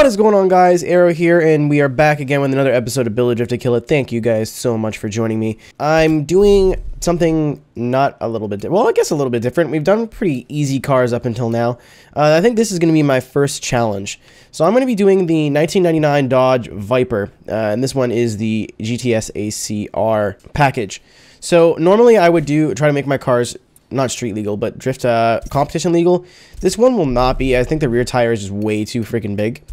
What is going on, guys? Arrow here, and we are back again with another episode of Build a Drift to Kill It. Thank you guys so much for joining me. I'm doing something not a little bit, well, I guess a little bit different. We've done pretty easy cars up until now. I think this is going to be my first challenge. So I'm going to be doing the 1999 Dodge Viper, and this one is the GTS ACR package. So normally I would try to make my cars not street legal, but drift competition legal. This one will not be. I think the rear tire is just way too freaking big.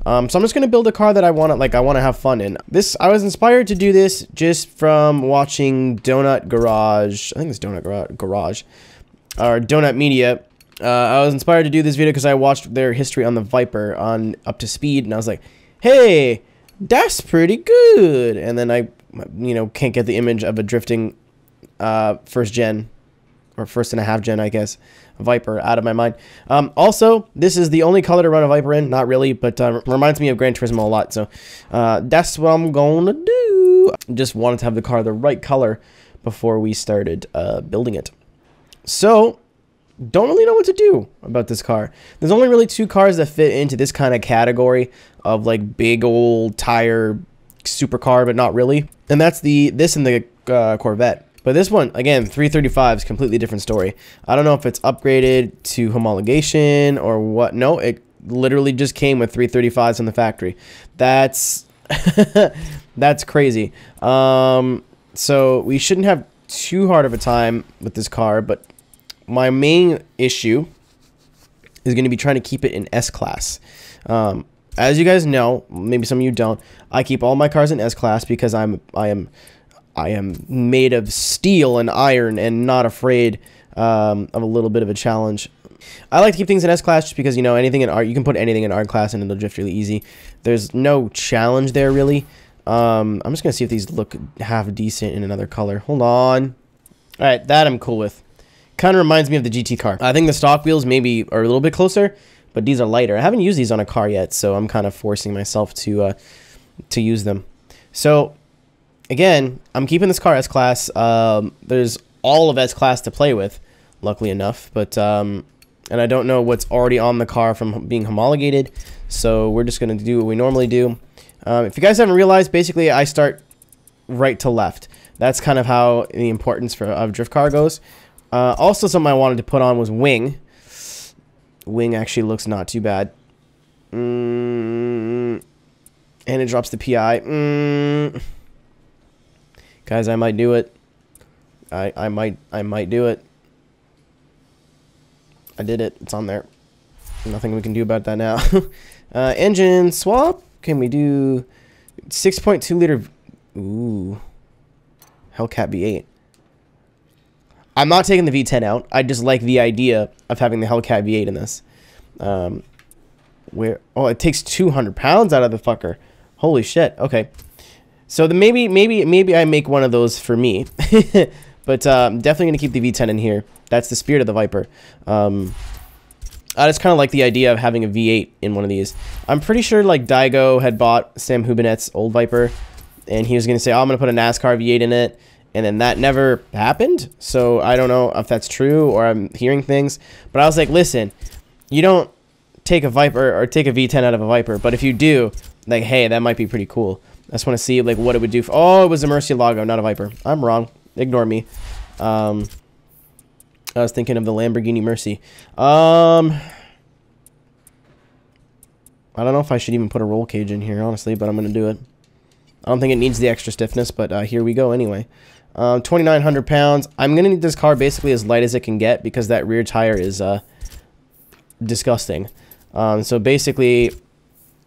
So I'm just gonna build a car that I want to have fun in. I was inspired to do this just from watching Donut Garage. I think it's Donut Garage or Donut Media. I was inspired to do this video because I watched their history on the Viper on Up to Speed, and I was like, hey, that's pretty good. And then I, can't get the image of a drifting first gen, or first and a half gen, I guess, Viper out of my mind. Also, this is the only color to run a Viper in. Not really, but reminds me of Gran Turismo a lot. So that's what I'm going to do. Just wanted to have the car the right color before we started building it. So don't really know what to do about this car. There's only really two cars that fit into this kind of category of like big old tire supercar, but not really. And that's this and the Corvette. But this one, again, 335 is completely different story. I don't know if it's upgraded to homologation or what. No, it literally just came with 335s in the factory. That's that's crazy. So we shouldn't have too hard of a time with this car, but my main issue is going to be trying to keep it in S-Class. As you guys know, maybe some of you don't, I keep all my cars in S-Class because I am made of steel and iron and not afraid of a little bit of a challenge. I like to keep things in S-Class just because, anything in art, you can put anything in art class and it'll drift really easy. There's no challenge there, really. I'm just going to see if these look half decent in another color. Hold on. All right, that I'm cool with. Kind of reminds me of the GT car. I think the stock wheels maybe are a little bit closer, but these are lighter. I haven't used these on a car yet, so I'm kind of forcing myself to use them. So again, I'm keeping this car S-Class. There's all of S-Class to play with, luckily enough. But and I don't know what's already on the car from being homologated. So we're just going to do what we normally do. If you guys haven't realized, basically I start right to left. That's kind of how the importance of drift car goes. Also, something I wanted to put on was wing. Wing actually looks not too bad. And it drops the PI. Guys, I might do it. I might do it. I did it. It's on there. Nothing we can do about that now. Engine swap. Can we do 6.2 liter? Ooh. Hellcat V8. I'm not taking the V10 out. I just like the idea of having the Hellcat V8 in this. Oh, it takes 200 pounds out of the fucker. Holy shit. Okay. So maybe I make one of those for me, but I'm definitely gonna keep the V10 in here. That's the spirit of the Viper. I just kind of like the idea of having a V8 in one of these. I'm pretty sure like Daigo had bought Sam Hubinette's old Viper, and he was gonna say, "Oh, I'm gonna put a NASCAR V8 in it," and then that never happened. So I don't know if that's true or I'm hearing things. But I was like, listen, you don't take a Viper or take a V10 out of a Viper, but if you do, like, hey, that might be pretty cool. I just want to see like what it would do. Oh, it was a Murcielago, not a Viper. I'm wrong. Ignore me. I was thinking of the Lamborghini Mercy. I don't know if I should even put a roll cage in here, honestly, but I'm going to do it. I don't think it needs the extra stiffness, but here we go anyway. 2,900 pounds. I'm going to need this car basically as light as it can get because that rear tire is disgusting. So basically,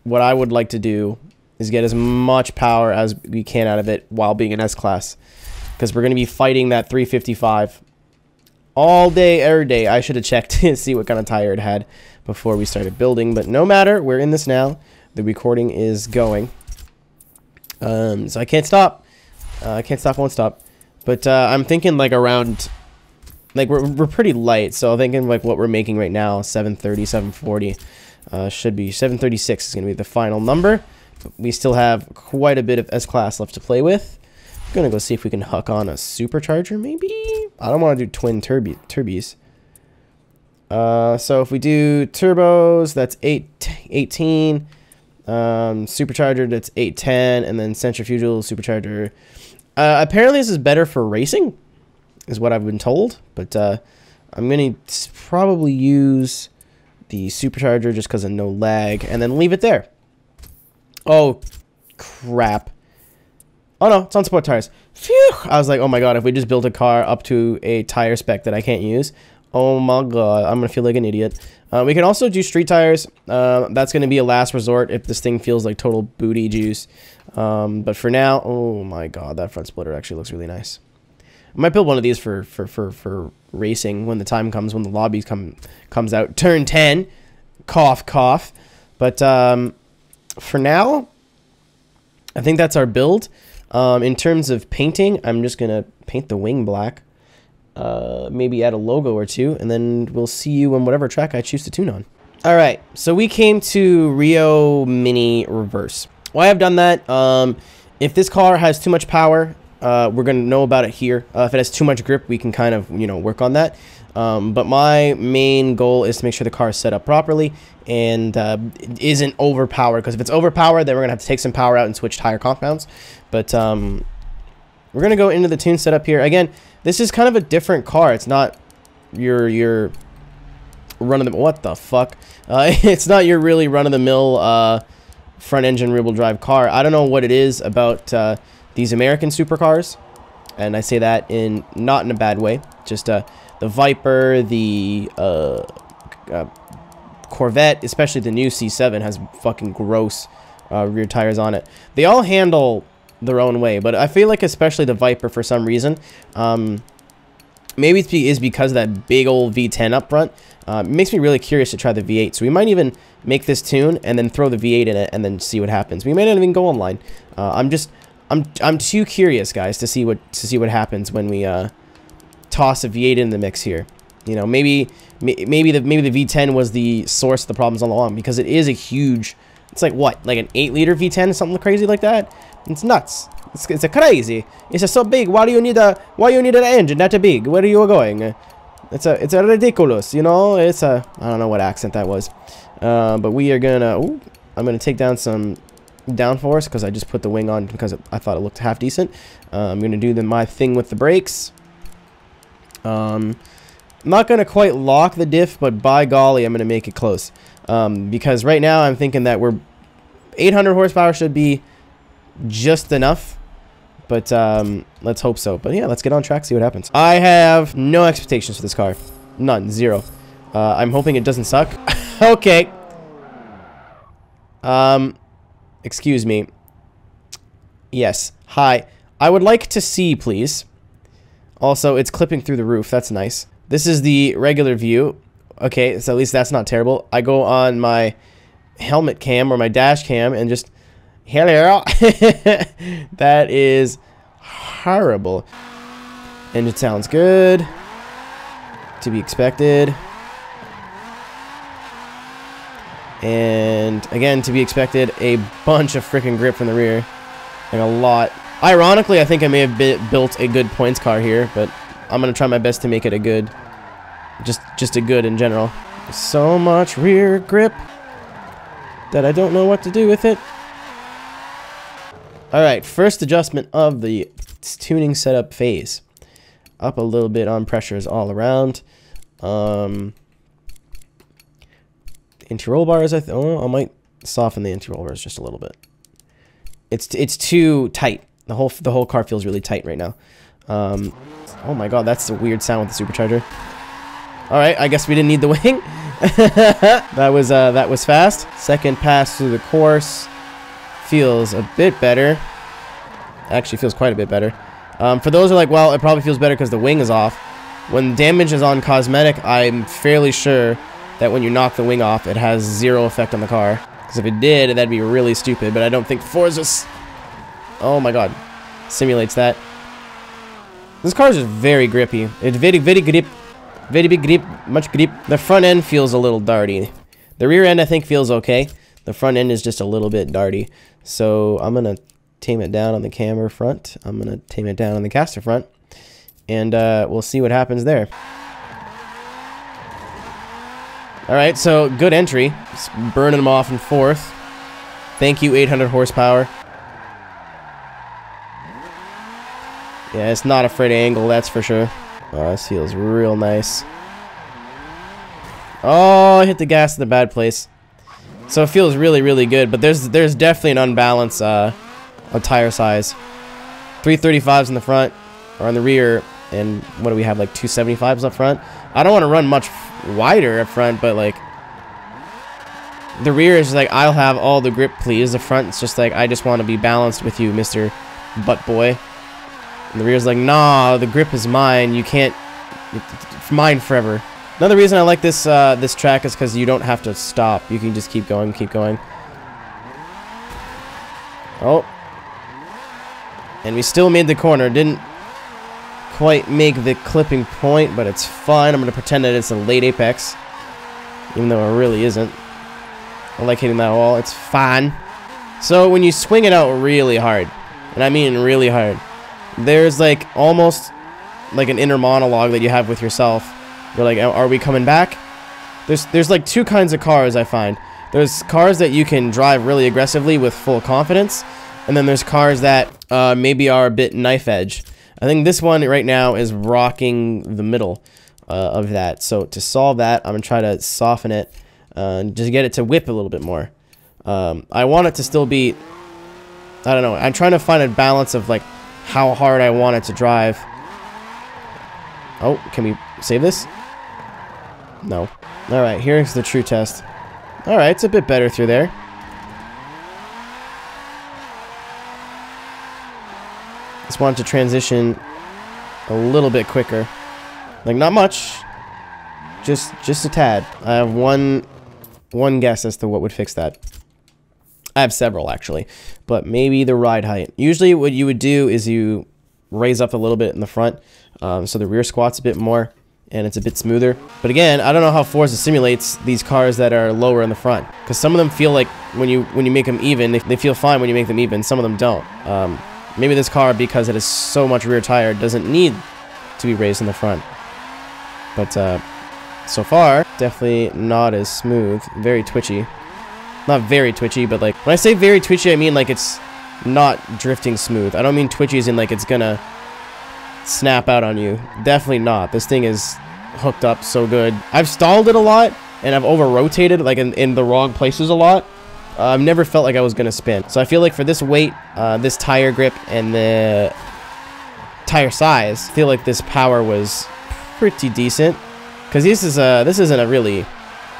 what I would like to do is get as much power as we can out of it while being in S-Class. Because we're going to be fighting that 355 all day, every day. I should have checked to see what kind of tire it had before we started building. But no matter, we're in this now. The recording is going. So I can't stop. I can't stop, won't stop. But I'm thinking like around, like we're pretty light. So I'm thinking like what we're making right now, 730, 740. Should be 736 is going to be the final number. We still have quite a bit of S-Class left to play with. I'm going to go see if we can hook on a supercharger, maybe? I don't want to do twin turbies. So if we do turbos, that's 18. Supercharger, that's 810, and then centrifugal supercharger. Apparently this is better for racing, is what I've been told, but I'm going to probably use the supercharger just because of no lag, and then leave it there. Oh, crap. Oh, no, it's on sport tires. Phew! I was like, oh my god, if we just built a car up to a tire spec that I can't use, oh my god, I'm going to feel like an idiot. We can also do street tires. That's going to be a last resort if this thing feels like total booty juice. But for now, oh my god, that front splitter actually looks really nice. I might build one of these for racing when the time comes, when the lobby comes out. Turn 10. Cough, cough. But for now, I think that's our build. In terms of painting, I'm just going to paint the wing black. Maybe add a logo or two, and then we'll see you on whatever track I choose to tune on. All right, so we came to Rio Mini Reverse. Why I've done that, if this car has too much power, we're going to know about it here. If it has too much grip, we can kind of, work on that. But my main goal is to make sure the car is set up properly and isn't overpowered, because if it's overpowered, then we're going to have to take some power out and switch tire compounds. But we're going to go into the tune setup here. Again, this is kind of a different car. It's not your run-of-the-mill... What the fuck? It's not your really run-of-the-mill front-engine rear-wheel drive car. I don't know what it is about these American supercars, and I say that not in a bad way. Just the Viper, the Corvette, especially the new C7, has fucking gross rear tires on it. They all handle their own way, but I feel like especially the Viper, for some reason, maybe it is because of that big old V10 up front. It makes me really curious to try the V8, so we might even make this tune and then throw the V8 in it and then see what happens. We may not even go online. I'm too curious, guys, to see what happens when we toss a V8 in the mix here. Maybe the V10 was the source of the problems all along, because it is a huge. It's like what, like an 8-liter V10, something crazy like that. It's nuts. It's a crazy. It's so big. Why do you need an engine that big? Where are you going? It's a ridiculous. It's a, I don't know what accent that was. But we are gonna. Ooh, I'm gonna take down some downforce because I just put the wing on because I thought it looked half decent. I'm gonna do my thing with the brakes. I'm not gonna quite lock the diff, but by golly, I'm gonna make it close. Because right now I'm thinking that 800 horsepower should be just enough, but let's hope so. But yeah, let's get on track, see what happens. I have no expectations for this car. None. Zero. I'm hoping it doesn't suck. Okay. Excuse me. Yes. Hi. I would like to see, please. Also, it's clipping through the roof. That's nice. This is the regular view. Okay, so at least that's not terrible. I go on my helmet cam or my dash cam and just... Hello. That is horrible. Engine sounds good. To be expected. And again, to be expected, a bunch of freaking grip from the rear. Like a lot. Ironically, I think I may have built a good points car here, but I'm going to try my best to make it a good... Just a good in general. So much rear grip that I don't know what to do with it. Alright, first adjustment of the tuning setup phase. Up a little bit on pressures all around. Anti-roll bars, I might soften the anti-roll bars just a little bit. It's too tight. The whole car feels really tight right now. Oh my god, that's a weird sound with the supercharger. Alright, I guess we didn't need the wing. That was fast. Second pass through the course. Feels a bit better. Actually feels quite a bit better. For those who are like, well, it probably feels better because the wing is off. When damage is on cosmetic, I'm fairly sure that when you knock the wing off, it has zero effect on the car. Because if it did, that'd be really stupid. But I don't think Forza... Oh my god. Simulates that. This car is just very grippy. It's very, very grip. Very big grip. Much grip. The front end feels a little darty. The rear end, I think, feels okay. The front end is just a little bit darty. So I'm going to tame it down on the camber front. I'm going to tame it down on the caster front. And we'll see what happens there. Alright, so good entry. Just burning them off in fourth. Thank you, 800 horsepower. Yeah, it's not afraid of angle, that's for sure. Oh, this feels real nice. Oh, I hit the gas in the bad place. So it feels really, really good, but there's definitely an unbalance on tire size. 335s in the front, or on the rear, and what do we have, like 275s up front? I don't want to run much wider up front, but like, the rear is like, I'll have all the grip, please. The front, it's just like, I just want to be balanced with you, Mr. Butt Boy. And the rear's like, nah, the grip is mine. You can't, it's mine forever. Another reason I like this this track is because you don't have to stop. You can just keep going, keep going. Oh. And we still made the corner. Didn't quite make the clipping point, but it's fine. I'm going to pretend that it's a late apex, even though it really isn't. I like hitting that wall. It's fine. So when you swing it out really hard, and I mean really hard, there's like almost like an inner monologue that you have with yourself. You're like, are we coming back? There's like two kinds of cars I find. There's cars that you can drive really aggressively with full confidence, and then there's cars that maybe are a bit knife edge. I think this one right now is rocking the middle of that. So to solve that, I'm gonna try to soften it, just get it to whip a little bit more. I want it to still be, I don't know, I'm trying to find a balance of like how hard I want it to drive. Oh, can we save this? No. Alright, here's the true test. Alright, it's a bit better through there. Just want to transition a little bit quicker. Like, not much. Just a tad. I have one guess as to what would fix that. I have several, actually. But maybe the ride height. Usually what you would do is you raise up a little bit in the front, so the rear squats a bit more, and it's a bit smoother. But again, I don't know how Forza simulates these cars that are lower in the front, because some of them feel like when you make them even, they feel fine when you make them even. Some of them don't. Maybe this car, because it has so much rear tire, doesn't need to be raised in the front. But so far, definitely not as smooth. Very twitchy. Not very twitchy, but like, when I say very twitchy, I mean like it's not drifting smooth. I don't mean twitchy as in like it's gonna snap out on you. Definitely not. This thing is hooked up so good. I've stalled it a lot, and I've over-rotated like in the wrong places a lot. I've never felt like I was gonna spin. So I feel like for this weight, this tire grip, and the tire size, I feel like this power was pretty decent. Because this isn't a really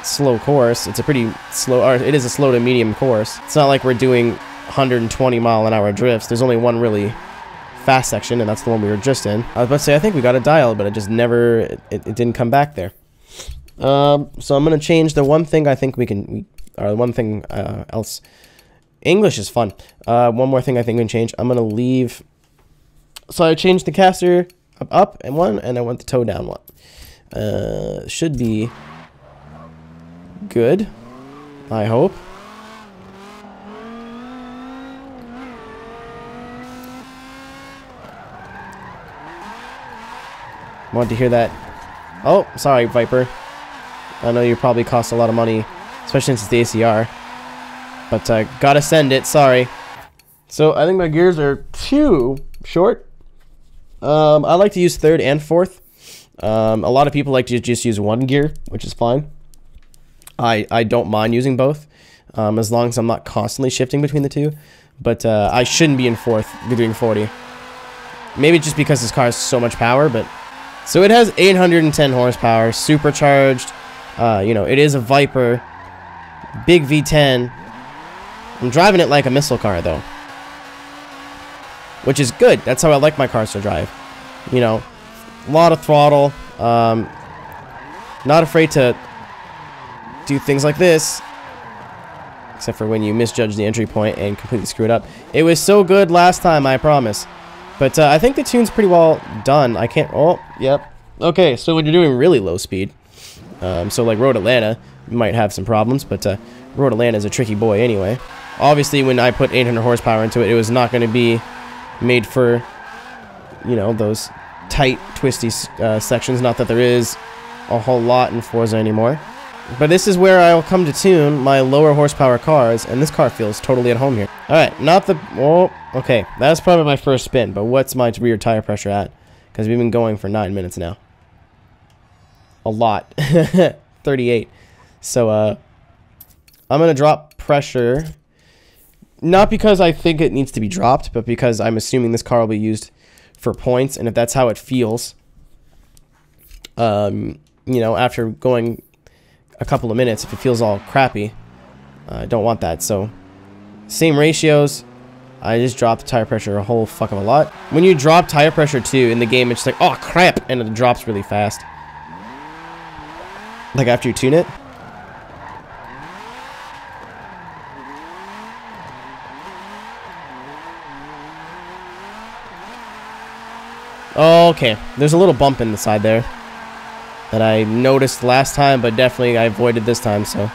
slow course. It's a pretty slow, or it is a slow to medium course. It's not like we're doing 120-mile-an-hour drifts. There's only one really fast section, and that's the one we were just in. I was about to say, I think we got a dial, but it just never, it didn't come back there. So I'm gonna change the one thing I think or one thing else. English is fun. One more thing I think we can change. I'm gonna leave. So I changed the caster up and one, and I went the toe down one. Should be good, I hope. Want to hear that? Oh, sorry, Viper. I know you probably cost a lot of money, especially since it's the ACR. But gotta send it, sorry. So I think my gears are too short. I like to use third and fourth. A lot of people like to just use one gear, which is fine. I don't mind using both, as long as I'm not constantly shifting between the two. But I shouldn't be in fourth doing 40. Maybe just because this car has so much power, but... So it has 810 horsepower, supercharged. You know, it is a Viper, big V10. I'm driving it like a missile car, though, which is good. That's how I like my cars to drive. You know, a lot of throttle. Not afraid to do things like this, except for when you misjudge the entry point and completely screw it up. It was so good last time, I promise. But I think the tune's pretty well done. I can't... Oh, yep. Okay, so when you're doing really low speed, so like Road Atlanta, you might have some problems, but Road Atlanta is a tricky boy anyway. Obviously, when I put 800 horsepower into it, it was not going to be made for, you know, those tight, twisty sections. Not that there is a whole lot in Forza anymore. But this is where I'll come to tune my lower horsepower cars, and this car feels totally at home here. Alright, not the... Oh, okay. That's probably my first spin, but what's my rear tire pressure at? Because we've been going for 9 minutes now. A lot. 38. So, I'm going to drop pressure. Not because I think it needs to be dropped, but because I'm assuming this car will be used for points, and if that's how it feels, you know, after going a couple of minutes, if it feels all crappy, I don't want that. So same ratios, I just dropped the tire pressure a whole fuck of a lot. When you drop tire pressure too in the game, it's just like, oh crap, and it drops really fast, like after you tune it. Okay, there's a little bump in the side there that I noticed last time, but definitely I avoided this time, so.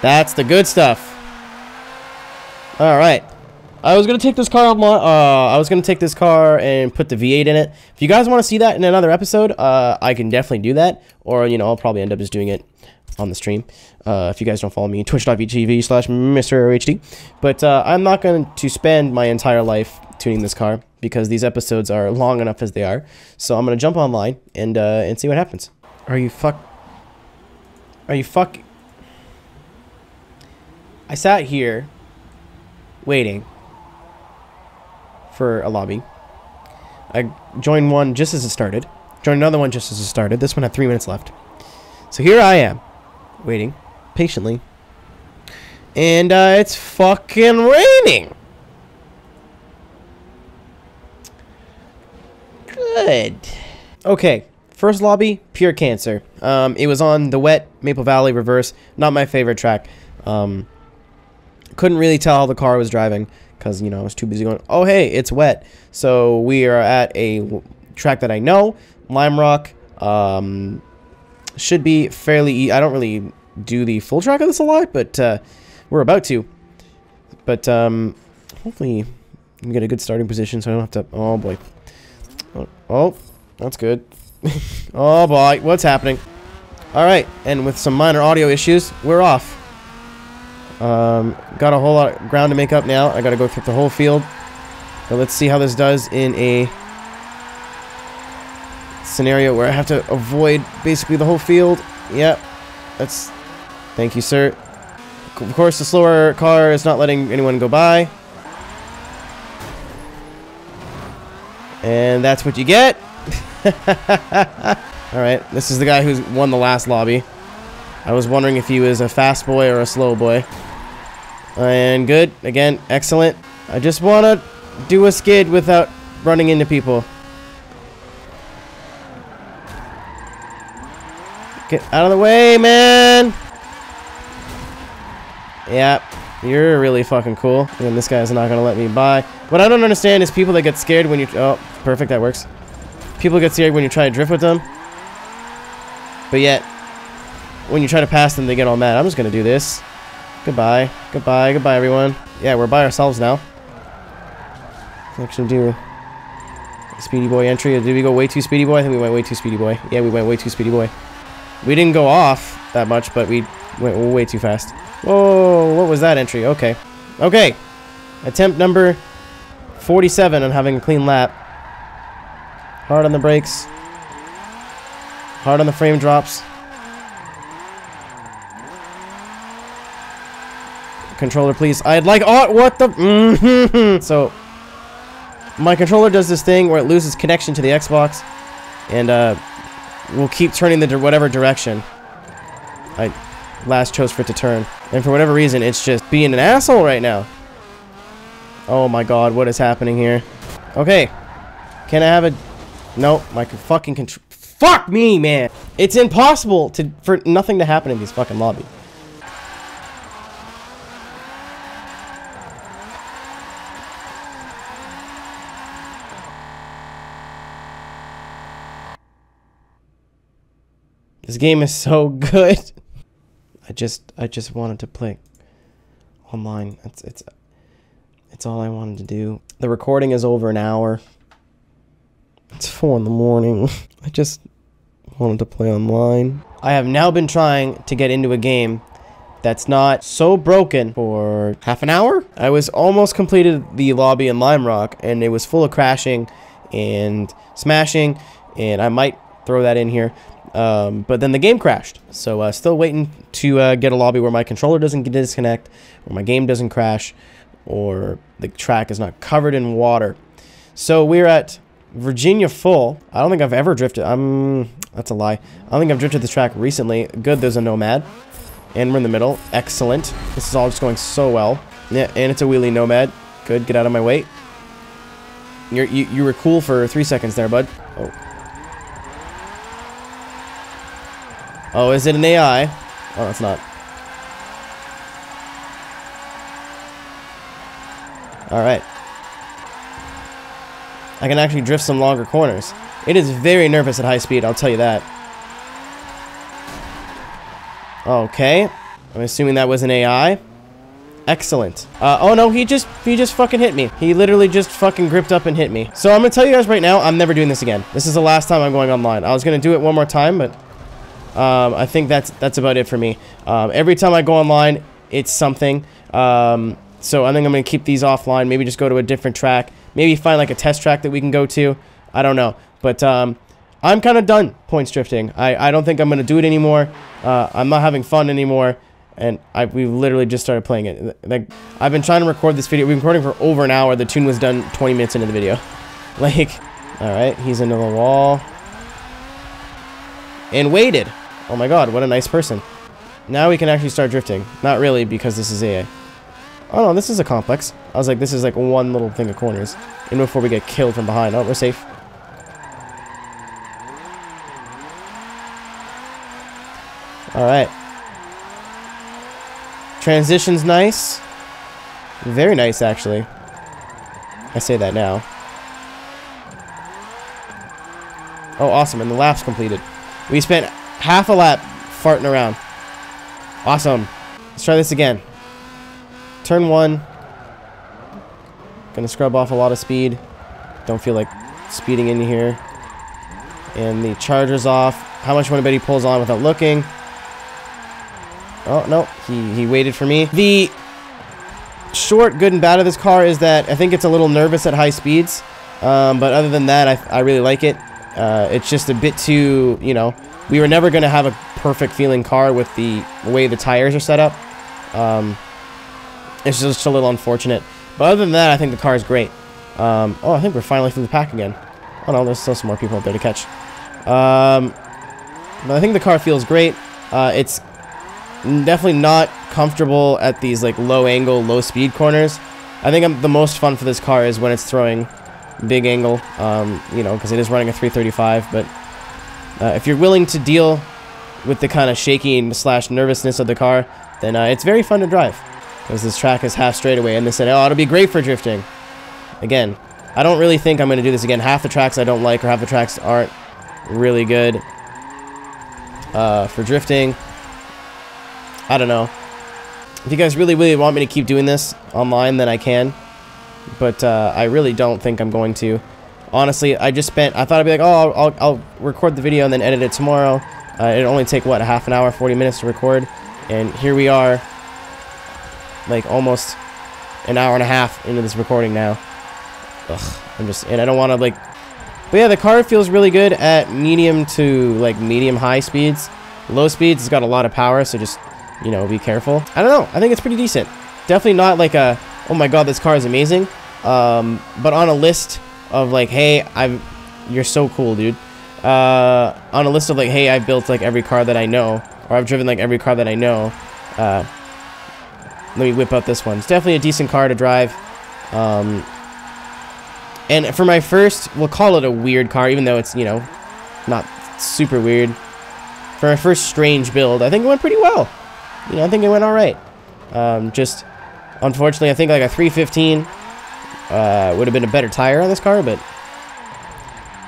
That's the good stuff. All right. I was gonna take this car and put the V8 in it. If you guys want to see that in another episode, I can definitely do that. Or, you know, I'll probably end up just doing it on the stream. If you guys don't follow me, twitch.tv/MrAeroHD. But I'm not going to spend my entire life tuning this car because these episodes are long enough as they are. So I'm gonna jump online and see what happens. Are you fuck? I sat here waiting for a lobby. I joined one just as it started. Joined another one just as it started. This one had 3 minutes left. So here I am, waiting patiently. And it's fucking raining. Good. Okay, first lobby, pure cancer. It was on the wet Maple Valley reverse. Not my favorite track. Couldn't really tell how the car was driving because, you know, I was too busy going, oh, hey, it's wet. So we are at a track that I know, Lime Rock. Should be fairly I don't really do the full track of this a lot, but we're about to. But hopefully we can get a good starting position so I don't have to... Oh, boy. Oh, that's good. Oh, boy. What's happening? All right. And with some minor audio issues, we're off. Got a whole lot of ground to make up now. I gotta go through the whole field. But let's see how this does in a scenario where I have to avoid basically the whole field. Yep. That's... Thank you, sir. Of course, the slower car is not letting anyone go by. And that's what you get. Alright, this is the guy who's won the last lobby. I was wondering if he was a fast boy or a slow boy. And good. Again, excellent. I just want to do a skid without running into people. Get out of the way, man! Yep. You're really fucking cool. And this guy's not going to let me by. What I don't understand is people that get scared when you... Oh, perfect. That works. People get scared when you try to drift with them. But yet... when you try to pass them, they get all mad. I'm just going to do this. Goodbye. Goodbye. Goodbye, everyone. Yeah, we're by ourselves now. Let's actually do a Speedy Boy entry. Did we go way too Speedy Boy? I think we went way too Speedy Boy. Yeah, we went way too Speedy Boy. We didn't go off that much, but we went way too fast. Whoa, what was that entry? Okay. Okay. Attempt number 47 on having a clean lap. Hard on the brakes. Hard on the frame drops. Controller, please. I'd like... Oh, what the... So, my controller does this thing where it loses connection to the Xbox. And, will keep turning the whatever direction I last chose for it to turn. And for whatever reason, it's just being an asshole right now. Oh my god, what is happening here? Okay. Can I have a... No, my fucking control... Fuck me, man! It's impossible for nothing to happen in these fucking lobbies. This game is so good. I just wanted to play online. It's all I wanted to do. The recording is over an hour. It's 4 in the morning. I just wanted to play online. I have now been trying to get into a game that's not so broken for half an hour. I was almost completed the lobby in Lime Rock, and it was full of crashing and smashing, and I might throw that in here. But then the game crashed. So still waiting to get a lobby where my controller doesn't disconnect, or my game doesn't crash, or the track is not covered in water. So we're at Virginia Full. I don't think I've ever drifted. That's a lie. I don't think I've drifted this track recently. Good, there's a Nomad. And we're in the middle. Excellent. This is all just going so well. Yeah, and it's a wheelie Nomad. Good, get out of my way. You were cool for 3 seconds there, bud. Oh. Oh, is it an AI? Oh, it's not. Alright. I can actually drift some longer corners. It is very nervous at high speed, I'll tell you that. Okay. I'm assuming that was an AI. Excellent. Oh no, he just fucking hit me. He literally just fucking gripped up and hit me. So I'm gonna tell you guys right now, I'm never doing this again. This is the last time I'm going online. I was gonna do it one more time, but I think that's about it for me. Every time I go online, it's something. So I think I'm gonna keep these offline. Maybe just go to a different track. Maybe find like a test track that we can go to. I don't know. But I'm kind of done points drifting. I don't think I'm going to do it anymore. I'm not having fun anymore. And we literally just started playing it. Like, I've been trying to record this video. We've been recording for over an hour. The tune was done 20 minutes into the video. Like, alright, he's into the wall. And waited. Oh my god, what a nice person. Now we can actually start drifting. Not really, because this is AA. Oh no, this is a complex. I was like, this is like one little thing of corners. And before we get killed from behind. Oh, we're safe. Alright. Transition's nice. Very nice, actually. I say that now. Oh, awesome. And the lap's completed. We spent half a lap farting around. Awesome. Let's try this again. Turn 1. Gonna scrub off a lot of speed. Don't feel like speeding in here. And the charger's off. How much you want to bet he pulls on without looking? Oh, no. He waited for me. The short good and bad of this car is that I think it's a little nervous at high speeds. But other than that, I really like it. It's just a bit too, you know, we were never going to have a perfect feeling car with the way the tires are set up. It's just a little unfortunate. But other than that, I think the car is great. Oh, I think we're finally through the pack again. Oh no, there's still some more people out there to catch. But I think the car feels great. It's definitely not comfortable at these like low angle, low speed corners. I think the most fun for this car is when it's throwing big angle, you know, because it is running a 335. But if you're willing to deal with the kind of shaking / nervousness of the car, then it's very fun to drive. Because this track is half straightaway, and they said, oh, it'll be great for drifting. Again, I don't really think I'm going to do this again. Half the tracks I don't like, or half the tracks aren't really good for drifting. I don't know. If you guys really, really want me to keep doing this online, then I can. But I really don't think I'm going to. Honestly, I thought I'd be like, oh, I'll record the video and then edit it tomorrow. It'll only take, what, a half an hour, 40 minutes to record. And here we are, like almost an hour and a half into this recording now. Ugh, and I don't want to like, but yeah, the car feels really good at medium to like medium high speeds. Low speeds, it's got a lot of power, so just, you know, be careful. I don't know, I think it's pretty decent. Definitely not like a, oh my god, this car is amazing. But on a list of like, hey, you're so cool, dude. On a list of like, hey, I've built like every car that I know, or I've driven like every car that I know. Let me whip out this one. It's definitely a decent car to drive. And for my first, we'll call it a weird car, even though it's, you know, not super weird. For my first strange build, I think it went pretty well. You know, I think it went alright. Just, unfortunately, I think like a 315 would have been a better tire on this car, but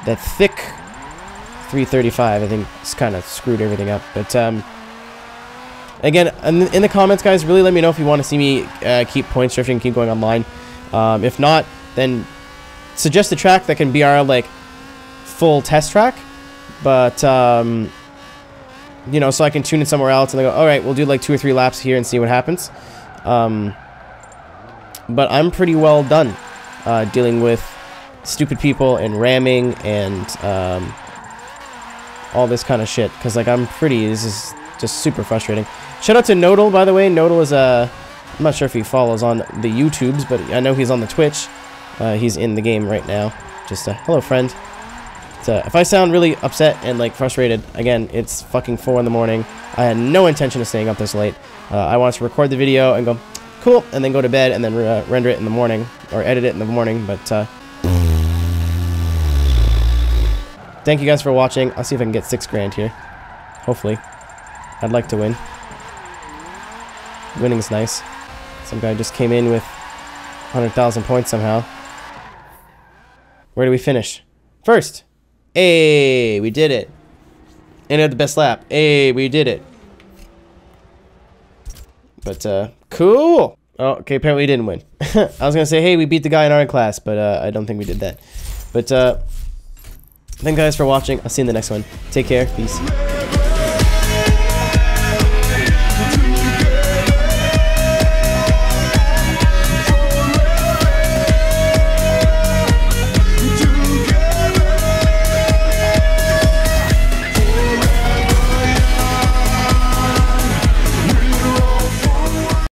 that thick 335. I think it's kind of screwed everything up. But again, in the comments, guys, really let me know if you want to see me keep points drifting, keep going online. If not, then suggest a track that can be our like full test track. But you know, so I can tune in somewhere else and they go, all right, we'll do like 2 or 3 laps here and see what happens. But I'm pretty well done dealing with stupid people and ramming and all this kind of shit. Because like this is just super frustrating. Shout out to Nodal, by the way. Nodal is I'm not sure if he follows on the YouTubes, but I know he's on the Twitch. He's in the game right now. Just hello, friend. If I sound really upset and like frustrated, again, it's fucking 4 in the morning. I had no intention of staying up this late. I wanted to record the video and go, cool, and then go to bed and then render it in the morning, or edit it in the morning, but thank you guys for watching. I'll see if I can get 6 grand here. Hopefully. I'd like to win. Winning's nice. Some guy just came in with 100,000 points somehow. Where do we finish? First! Hey, we did it. And had the best lap. Hey, we did it. But, cool! Oh, okay, apparently we didn't win. I was gonna say, hey, we beat the guy in our class, but, I don't think we did that. But, thank you guys for watching. I'll see you in the next one. Take care. Peace.